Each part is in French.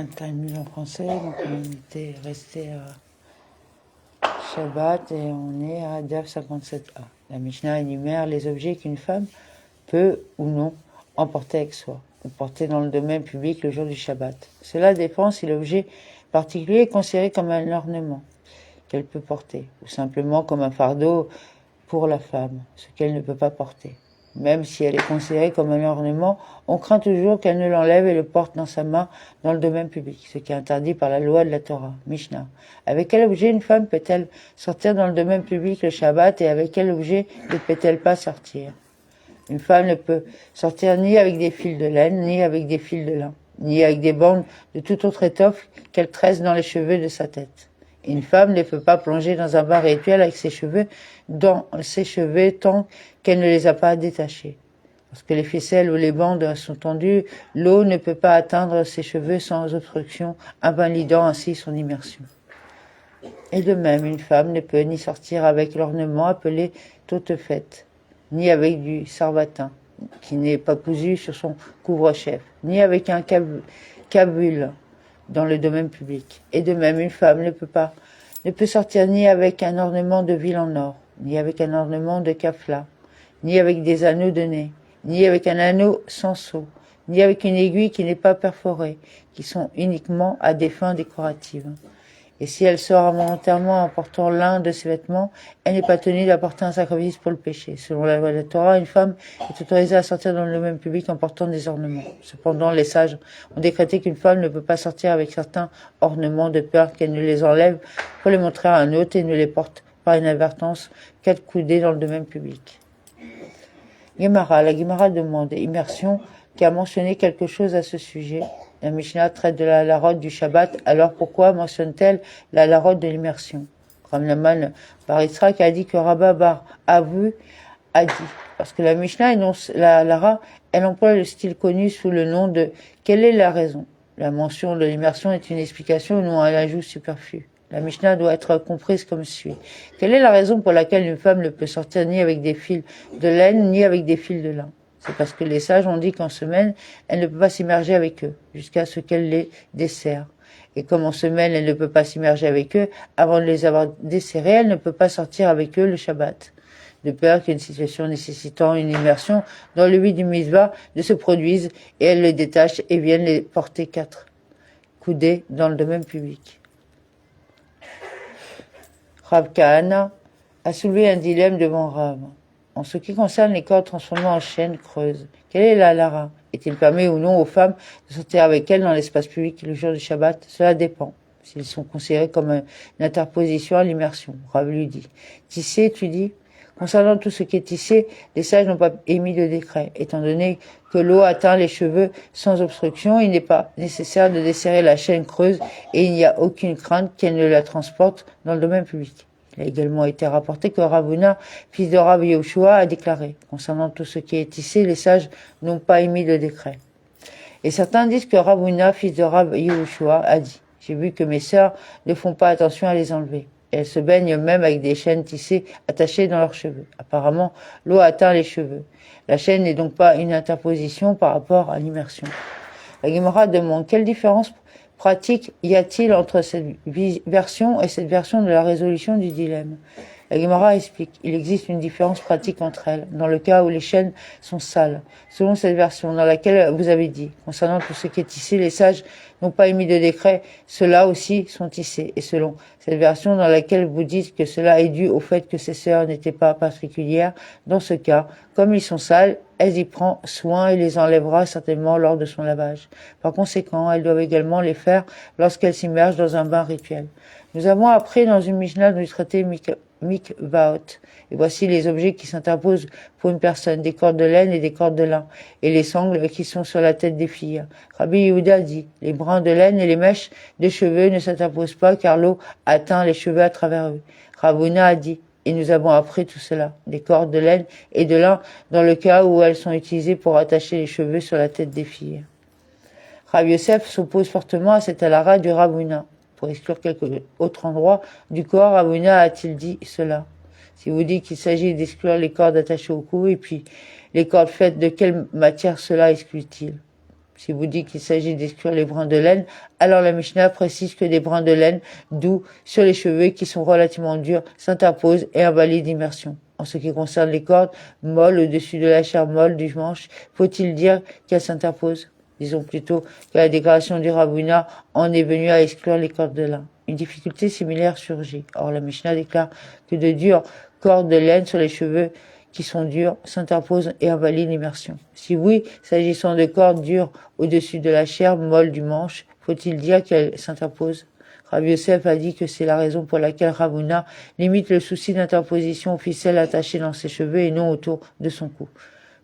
Talmud en français, donc on était resté à Shabbat et on est à Daf 57a. La Mishnah énumère les objets qu'une femme peut ou non emporter avec soi, ou porter dans le domaine public le jour du Shabbat. Cela dépend si l'objet particulier est considéré comme un ornement qu'elle peut porter, ou simplement comme un fardeau pour la femme, ce qu'elle ne peut pas porter. Même si elle est considérée comme un ornement, on craint toujours qu'elle ne l'enlève et le porte dans sa main dans le domaine public, ce qui est interdit par la loi de la Torah, Mishnah. Avec quel objet une femme peut-elle sortir dans le domaine public le Shabbat et avec quel objet ne peut-elle pas sortir? Une femme ne peut sortir ni avec des fils de laine, ni avec des fils de lin, ni avec des bandes de toute autre étoffe qu'elle tresse dans les cheveux de sa tête. Une femme ne peut pas plonger dans un bain rituel avec ses cheveux tant qu'elle ne les a pas détachés. Lorsque les ficelles ou les bandes sont tendues, l'eau ne peut pas atteindre ses cheveux sans obstruction, invalidant ainsi son immersion. Et de même, une femme ne peut ni sortir avec l'ornement appelé totefaite, ni avec du sarbatin, qui n'est pas cousu sur son couvre-chef, ni avec un cabule dans le domaine public. Et de même, une femme ne peut sortir ni avec un ornement de ville en or, ni avec un ornement de kafla, ni avec des anneaux de nez, ni avec un anneau sans seau, ni avec une aiguille qui n'est pas perforée, qui sont uniquement à des fins décoratives. Et si elle sort involontairement en portant l'un de ses vêtements, elle n'est pas tenue d'apporter un sacrifice pour le péché. Selon la loi de la Torah, une femme est autorisée à sortir dans le domaine public en portant des ornements. Cependant, les sages ont décrété qu'une femme ne peut pas sortir avec certains ornements de peur qu'elle ne les enlève pour les montrer à un autre et ne les porte par inadvertance qu'à couder dans le domaine public. La Gemara demande immersion qui a mentionné quelque chose à ce sujet. La Mishnah traite de la halaroth du Shabbat, alors pourquoi mentionne-t-elle la halaroth de l'immersion? Ramnaman Bar Yitzhak a dit que Rabba Bar Avu a dit, parce que la Mishnah énonce la halara, elle emploie le style connu sous le nom de « Quelle est la raison ?» La mention de l'immersion est une explication ou non un ajout superflu. La Mishnah doit être comprise comme suit. Quelle est la raison pour laquelle une femme ne peut sortir ni avec des fils de laine, ni avec des fils de lin? C'est parce que les sages ont dit qu'en semaine, elle ne peut pas s'immerger avec eux, jusqu'à ce qu'elle les desserre. Et comme en semaine, elle ne peut pas s'immerger avec eux, avant de les avoir desserrés, elle ne peut pas sortir avec eux le Shabbat. De peur qu'une situation nécessitant une immersion dans le huit du mitzvah ne se produise, et elle les détache et vienne les porter 4 coudées dans le domaine public. Rav Kahana a soulevé un dilemme devant Rav. En ce qui concerne les cordes transformées en chaînes creuses, quelle est la halara? Est-il permis ou non aux femmes de sortir avec elles dans l'espace public le jour du Shabbat? Cela dépend. S'ils sont considérés comme une interposition à l'immersion. Rav lui dit. Tissé, tu dis? Concernant tout ce qui est tissé, les sages n'ont pas émis de décret. Étant donné que l'eau atteint les cheveux sans obstruction, il n'est pas nécessaire de desserrer la chaîne creuse et il n'y a aucune crainte qu'elle ne la transporte dans le domaine public. Il a également été rapporté que Rav Huna, fils de Rav Yehoshua, a déclaré. Concernant tout ce qui est tissé, les sages n'ont pas émis de décret. Et certains disent que Rav Huna, fils de Rav Yehoshua, a dit. J'ai vu que mes sœurs ne font pas attention à les enlever. Et elles se baignent même avec des chaînes tissées attachées dans leurs cheveux. Apparemment, l'eau atteint les cheveux. La chaîne n'est donc pas une interposition par rapport à l'immersion. La Gemara demande quelle différence pratique y a-t-il entre cette version et cette version de la résolution du dilemme? La Gemara explique, il existe une différence pratique entre elles, dans le cas où les chaînes sont sales. Selon cette version, dans laquelle vous avez dit, concernant tout ce qui est tissé, les sages n'ont pas émis de décret, ceux-là aussi sont tissés. Et selon cette version dans laquelle vous dites que cela est dû au fait que ces sœurs n'étaient pas particulières, dans ce cas, comme ils sont sales, elle y prend soin et les enlèvera certainement lors de son lavage. Par conséquent, elles doivent également les faire lorsqu'elles s'immergent dans un bain rituel. Nous avons appris dans une Mishnah du traité Mikvaot. Et voici les objets qui s'interposent pour une personne, des cordes de laine et des cordes de lin, et les sangles qui sont sur la tête des filles. Rabbi Yehuda dit, les brins de laine et les mèches de cheveux ne s'interposent pas car l'eau atteint les cheveux à travers eux. Rav Huna a dit, et nous avons appris tout cela, des cordes de laine et de lin dans le cas où elles sont utilisées pour attacher les cheveux sur la tête des filles. Rav Yosef s'oppose fortement à cette halara du Rav Huna. Pour exclure quelque autre endroit du corps, Rav Huna a-t-il dit cela? Si vous dites qu'il s'agit d'exclure les cordes attachées au cou, et puis les cordes faites de quelle matière cela exclut-il? Si vous dites qu'il s'agit d'exclure les brins de laine, alors la Mishnah précise que des brins de laine doux sur les cheveux qui sont relativement durs s'interposent et invalident l'immersion. En ce qui concerne les cordes molles au-dessus de la chair molle du manche, faut-il dire qu'elles s'interposent? Disons plutôt que la déclaration du Rabbuna en est venue à exclure les cordes de lin. Une difficulté similaire surgit. Or, la Mishnah déclare que de dures cordes de laine sur les cheveux qui sont durs s'interposent et invalident l'immersion. Si oui, s'agissant de cordes dures au-dessus de la chair molle du manche, faut-il dire qu'elles s'interposent? Rabbi Yosef a dit que c'est la raison pour laquelle Ravuna limite le souci d'interposition aux ficelles attachées dans ses cheveux et non autour de son cou.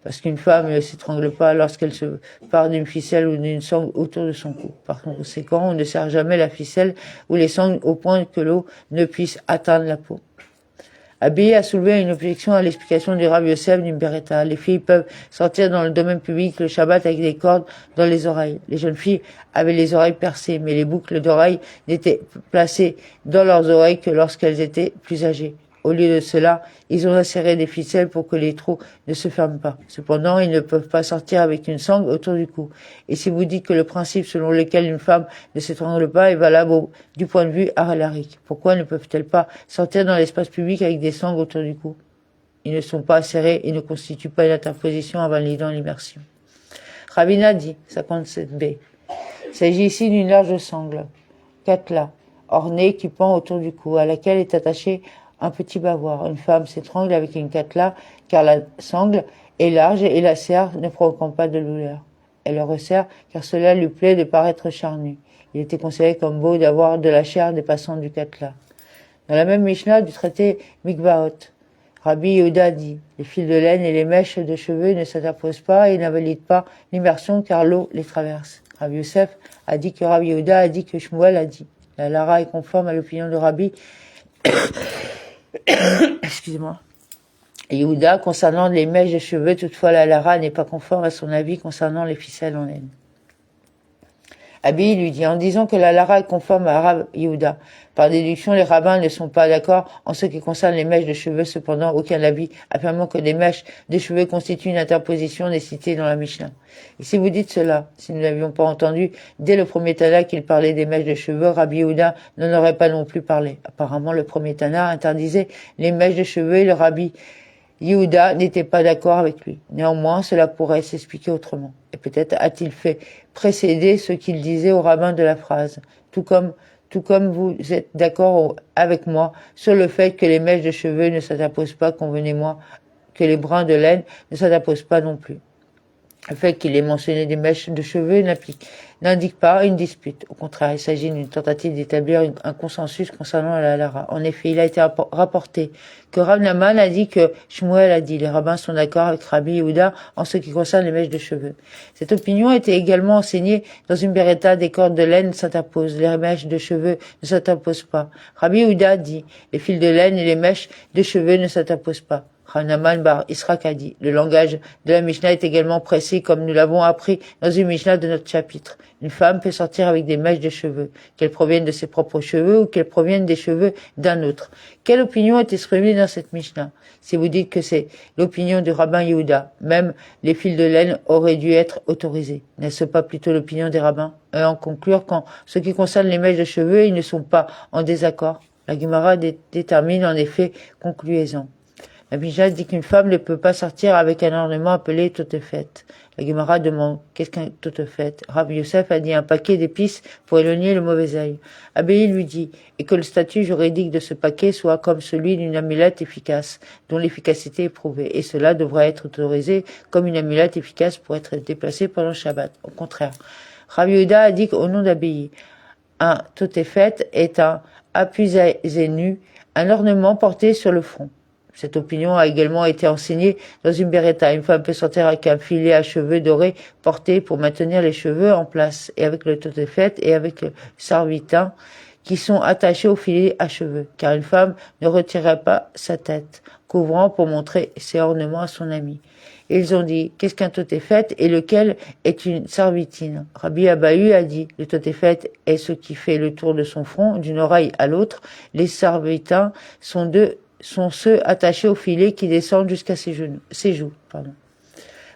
Parce qu'une femme ne s'étrangle pas lorsqu'elle se part d'une ficelle ou d'une sangle autour de son cou. Par conséquent, on ne serre jamais la ficelle ou les sangles au point que l'eau ne puisse atteindre la peau. Abiy a soulevé une objection à l'explication du Rabbi Yosef d'une Beretta. Les filles peuvent sortir dans le domaine public le Shabbat avec des cordes dans les oreilles. Les jeunes filles avaient les oreilles percées, mais les boucles d'oreilles n'étaient placées dans leurs oreilles que lorsqu'elles étaient plus âgées. Au lieu de cela, ils ont inséré des ficelles pour que les trous ne se ferment pas. Cependant, ils ne peuvent pas sortir avec une sangle autour du cou. Et si vous dites que le principe selon lequel une femme ne s'étrangle pas est valable du point de vue halakhique, pourquoi ne peuvent-elles pas sortir dans l'espace public avec des sangles autour du cou? Ils ne sont pas serrés et ne constituent pas une interposition invalidant l'immersion. Ravina dit, 57b, il s'agit ici d'une large sangle, katla, ornée qui pend autour du cou, à laquelle est attaché un petit bavoir. Une femme s'étrangle avec une katla car la sangle est large et la serre ne provoquant pas de douleur. Elle le resserre car cela lui plaît de paraître charnu. Il était considéré comme beau d'avoir de la chair dépassant du katla. Dans la même Mishnah du traité Mikvaot, Rabbi Yehuda dit, les fils de laine et les mèches de cheveux ne s'interposent pas et n'invalident pas l'immersion car l'eau les traverse. Rabbi Yosef a dit que Rabbi Yehuda a dit que Shmuel a dit. La Lara est conforme à l'opinion de Rabbi excusez-moi. Yehuda concernant les mèches de cheveux, toutefois la Lara n'est pas conforme à son avis concernant les ficelles en laine. Abiy lui dit, en disant que la Lara est conforme à Rav Yehuda. Par déduction, les rabbins ne sont pas d'accord en ce qui concerne les mèches de cheveux, cependant aucun avis affirmant que les mèches de cheveux constituent une interposition des cités dans la Mishnah. Et si vous dites cela, si nous n'avions pas entendu dès le premier Tana qu'il parlait des mèches de cheveux, Rabbi Yehuda n'en aurait pas non plus parlé. Apparemment, le premier Tana interdisait les mèches de cheveux et le Rabbi Yehuda n'était pas d'accord avec lui. Néanmoins, cela pourrait s'expliquer autrement. Et peut-être a-t-il fait précéder ce qu'il disait au rabbin de la phrase. Tout comme vous êtes d'accord avec moi sur le fait que les mèches de cheveux ne s'interposent pas, convenez-moi que les brins de laine ne s'interposent pas non plus. Le fait qu'il ait mentionné des mèches de cheveux n'indique pas une dispute. Au contraire, il s'agit d'une tentative d'établir un consensus concernant la Lara. En effet, il a été rapporté que Rav Naman a dit que Shmuel a dit. Les rabbins sont d'accord avec Rabbi Yehuda en ce qui concerne les mèches de cheveux. Cette opinion était également enseignée dans une Beretta, des cordes de laine s'interposent. Les mèches de cheveux ne s'interposent pas. Rabbi Yehuda dit, les fils de laine et les mèches de cheveux ne s'interposent pas. Rav Naman bar Israq a dit. Le langage de la Mishnah est également précis comme nous l'avons appris dans une Mishnah de notre chapitre. Une femme peut sortir avec des mèches de cheveux, qu'elles proviennent de ses propres cheveux ou qu'elles proviennent des cheveux d'un autre. Quelle opinion est exprimée dans cette Mishnah? Si vous dites que c'est l'opinion du rabbin Yehuda, même les fils de laine auraient dû être autorisés. N'est-ce pas plutôt l'opinion des rabbins? Et en conclure qu'en ce qui concerne les mèches de cheveux, ils ne sont pas en désaccord. La Gemara détermine en effet concluaison. La Mishnah dit qu'une femme ne peut pas sortir avec un ornement appelé totefet. La Gemara demande qu'est-ce qu'un totefet. Rabbi Yosef a dit un paquet d'épices pour éloigner le mauvais œil. Abiy lui dit et que le statut juridique de ce paquet soit comme celui d'une amulette efficace, dont l'efficacité est prouvée. Et cela devrait être autorisé comme une amulette efficace pour être déplacée pendant le Shabbat. Au contraire, Rabbi Yehuda a dit qu'au nom d'Abiy, un totefet est un apuzenu, un ornement porté sur le front. Cette opinion a également été enseignée dans une Beretta. Une femme peut sortir avec un filet à cheveux dorés porté pour maintenir les cheveux en place, et avec le totefet et avec le sarvitin qui sont attachés au filet à cheveux, car une femme ne retirerait pas sa tête, couvrant pour montrer ses ornements à son ami. Et ils ont dit, qu'est-ce qu'un totefet et lequel est une sarvitine? Rabbi Abahu a dit, le totefet est ce qui fait le tour de son front, d'une oreille à l'autre. Les sarvitins sont ceux attachés au filet qui descendent jusqu'à ses joues.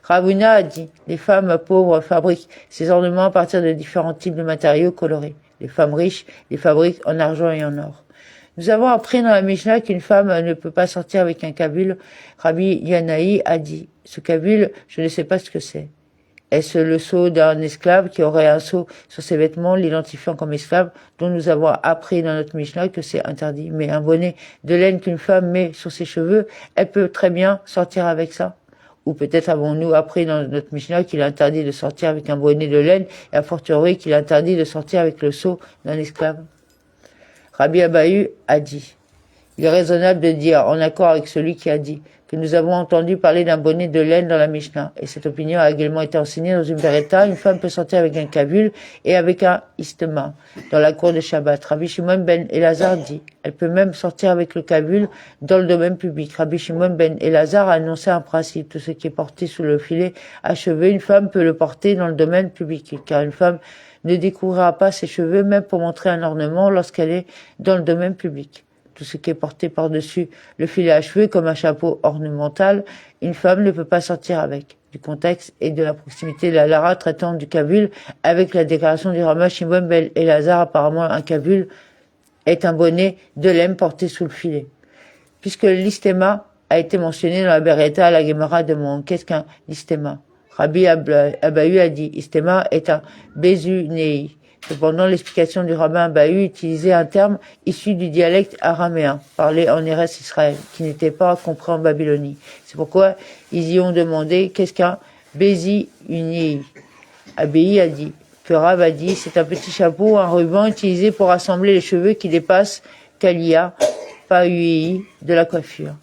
Ravuna a dit, les femmes pauvres fabriquent ces ornements à partir de différents types de matériaux colorés. Les femmes riches les fabriquent en argent et en or. Nous avons appris dans la Mishnah qu'une femme ne peut pas sortir avec un kabyle. Rabbi Yanaï a dit, ce kabyle, je ne sais pas ce que c'est. Est-ce le sceau d'un esclave qui aurait un sceau sur ses vêtements, l'identifiant comme esclave, dont nous avons appris dans notre Mishnah que c'est interdit. Mais un bonnet de laine qu'une femme met sur ses cheveux, elle peut très bien sortir avec ça. Ou peut-être avons-nous appris dans notre Mishnah qu'il est interdit de sortir avec un bonnet de laine, et a fortiori qu'il est interdit de sortir avec le sceau d'un esclave. Rabbi Abahu a dit, il est raisonnable de dire, en accord avec celui qui a dit, que nous avons entendu parler d'un bonnet de laine dans la Mishnah. Et cette opinion a également été enseignée dans une Beretta. Une femme peut sortir avec un kavul et avec un istema dans la cour de Shabbat. Rabbi Shimon ben Elazar dit, elle peut même sortir avec le kavul dans le domaine public. Rabbi Shimon ben Elazar a annoncé un principe. Tout ce qui est porté sous le filet à cheveux, une femme peut le porter dans le domaine public. Car une femme ne découvrira pas ses cheveux même pour montrer un ornement lorsqu'elle est dans le domaine public. Tout ce qui est porté par-dessus le filet à cheveux comme un chapeau ornemental, une femme ne peut pas sortir avec. Du contexte et de la proximité de la Lara traitant du kavul avec la déclaration du Rama Shimon ben Elazar, apparemment un kavul est un bonnet de laine porté sous le filet. Puisque l'istema a été mentionné dans la Beretta, la Gemara demande qu'est-ce qu'un istema. Rabbi Abahu a dit istema est un bezunei. Cependant, l'explication du rabbin Abahu utilisait un terme issu du dialecte araméen, parlé en Eretz Israël, qui n'était pas compris en Babylonie. C'est pourquoi ils y ont demandé qu'est-ce qu'un Bézi Unii. Abahu a dit, que Rav a dit, c'est un petit chapeau, un ruban utilisé pour rassembler les cheveux qui dépassent Kalia, pas Ui, de la coiffure.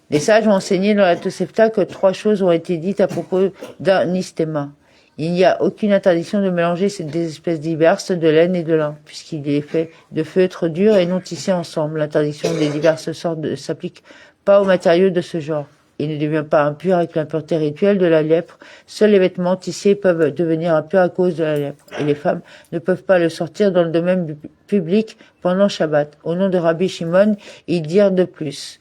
Les sages ont enseigné dans la Tosefta que 3 choses ont été dites à propos d'un istema. Il n'y a aucune interdiction de mélanger ces deux espèces diverses de laine et de lin, puisqu'il est fait de feutres durs et non tissés ensemble. L'interdiction des diverses sortes ne s'applique pas aux matériaux de ce genre. Il ne devient pas impur avec l'impureté rituelle de la lèpre. Seuls les vêtements tissés peuvent devenir impurs à cause de la lèpre. Et les femmes ne peuvent pas le sortir dans le domaine public pendant Shabbat. Au nom de Rabbi Shimon, ils dirent de plus.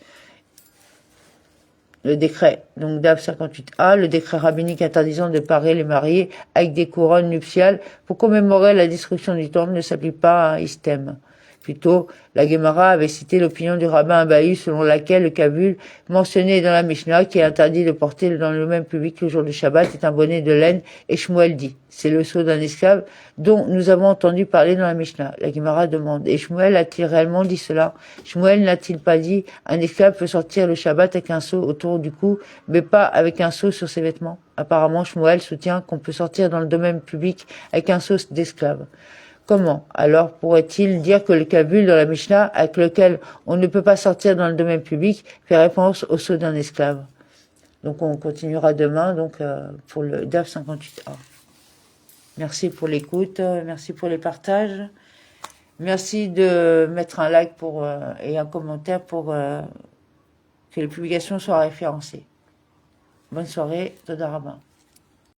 Le décret, donc DAF 58A, le décret rabbinique interdisant de parer les mariés avec des couronnes nuptiales pour commémorer la destruction du temple ne s'applique pas à un istème. Plutôt, la Gemara avait cité l'opinion du rabbin Abahu selon laquelle le kavul mentionné dans la Mishnah qui est interdit de porter dans le même public le jour du Shabbat est un bonnet de laine et Shmuel dit, c'est le sceau d'un esclave dont nous avons entendu parler dans la Mishnah. La Gemara demande, et Shmuel a-t-il réellement dit cela? Shmuel n'a-t-il pas dit, un esclave peut sortir le Shabbat avec un sceau autour du cou, mais pas avec un sceau sur ses vêtements? Apparemment, Shmuel soutient qu'on peut sortir dans le domaine public avec un sceau d'esclave. Comment alors pourrait-il dire que le kavul dans la Mishnah, avec lequel on ne peut pas sortir dans le domaine public, fait référence au sceau d'un esclave? Donc on continuera demain pour le DAF 58A. Merci pour l'écoute, merci pour les partages. Merci de mettre un like et un commentaire pour que les publications soient référencées. Bonne soirée, Toda Rabba.